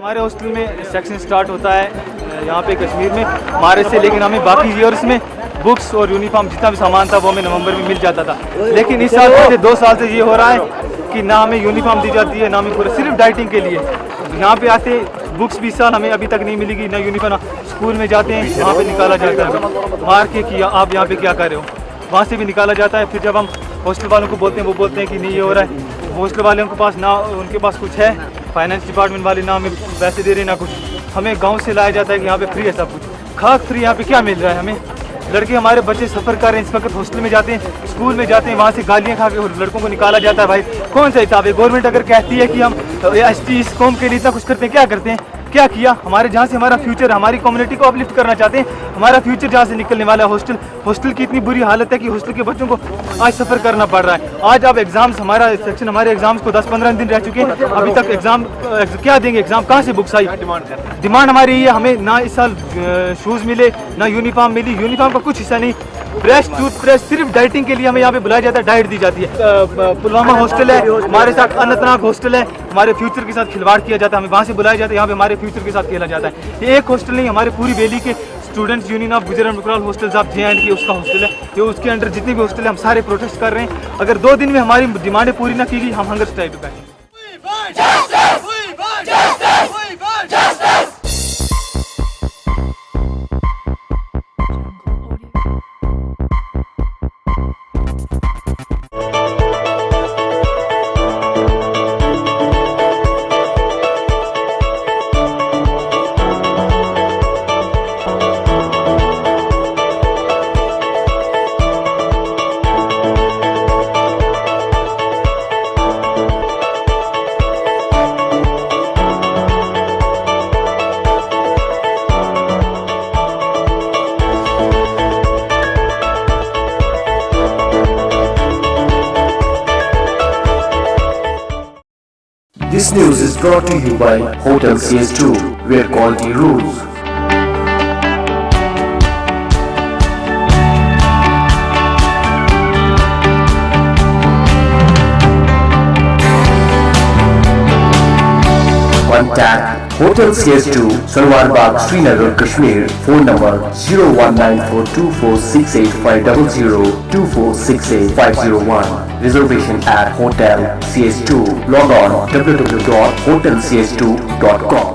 हमारे हॉस्टल में section start होता है यहाँ पे कश्मीर में मार्च से, लेकिन हमें बाकी ईयर्स में बुक्स और यूनिफॉर्म जितना भी सामान था वो हमें नवंबर में मिल जाता था। लेकिन इस साल पिछले 2 साल से ये हो रहा है कि ना हमें यूनिफॉर्म दी जाती है, ना हमें पूरा सिर्फ डाइटिंग के लिए। यहाँ पे आते बुक्स भी इस साल हमें अभी तक नहीं मिलेगी, ना यूनिफॉर्म। स्कूल में जाते हैं वहाँ पे निकाला जाता है मार के कि आप यहाँ पे क्या कर रहे हो, वहाँ से भी निकाला जाता है। फिर जब हम हॉस्टल वालों को बोलते हैं वो बोलते हैं कि नहीं ये हो रहा है। हॉस्टल वालों के पास ना उनके पास कुछ है, फाइनेंस डिपार्टमेंट वाले ना हमें पैसे दे रहे ना कुछ। हमें गांव से लाया जाता है कि यहाँ पे फ्री है सब कुछ, खाक फ्री। यहाँ पे क्या मिल रहा है हमें? लड़के हमारे बच्चे सफ़र कर रहे हैं, इस वक्त हॉस्टल में जाते हैं, स्कूल में जाते हैं, वहाँ से गालियाँ खा के लड़कों को निकाला जाता है। भाई कौन सा हिसाब है? गवर्नमेंट अगर कहती है कि हम एसटी इस कौम के लिए इतना कुछ करते हैं, क्या करते हैं? क्या किया? हमारे जहाँ से हमारा फ्यूचर, हमारी कम्युनिटी को अपलिफ्ट करना चाहते हैं, हमारा फ्यूचर जहाँ से निकलने वाला है। हॉस्टल की इतनी बुरी हालत है कि हॉस्टल के बच्चों को आज सफ़र करना पड़ रहा है। आज अब एग्जाम्स, हमारा सेक्शन, हमारे एग्जाम्स को 10-15 दिन रह चुके हैं, अभी तक एग्जाम क्या देंगे? एग्जाम कहाँ से बुक्स आई? डिमांड हमारी ये है, हमें ना इस साल शूज़ मिले, ना यूनिफॉर्म मिली। यूनिफॉर्म का कुछ हिस्सा नहीं, ब्रश टूथब्रश सिर्फ डाइटिंग के लिए हमें यहाँ पे बुलाया जाता है, डाइट दी जाती है। पुलवामा हॉस्टल है हमारे साथ, अनंतनाग हॉस्टल है, हमारे फ्यूचर के साथ खिलवाड़ किया जाता है, हमें वहाँ से बुलाया जाता है, यहाँ पे हमारे फ्यूचर के साथ खेला जाता है। ये एक हॉस्टल नहीं, हमारे पूरी वैली के स्टूडेंट्स यूनियन ऑफ गुजर and Bakarwal hostels of JNK उसका हॉस्टल है, ये उसके अंडर जितने भी हॉस्टल है हम सारे प्रोटेस्ट कर रहे हैं। अगर 2 दिन में हमारी डिमांडें पूरी ना की गई, हम हंगर स्ट्राइक पे बैठेंगे। This news is brought to you by Hotel CS2, where quality rules. Contact Hotel CS2, Salwar Bagh, Srinagar, Kashmir. Phone number 0194246850, 24685001. Reservation at Hotel CS2. Log on www.hotelcs2.com.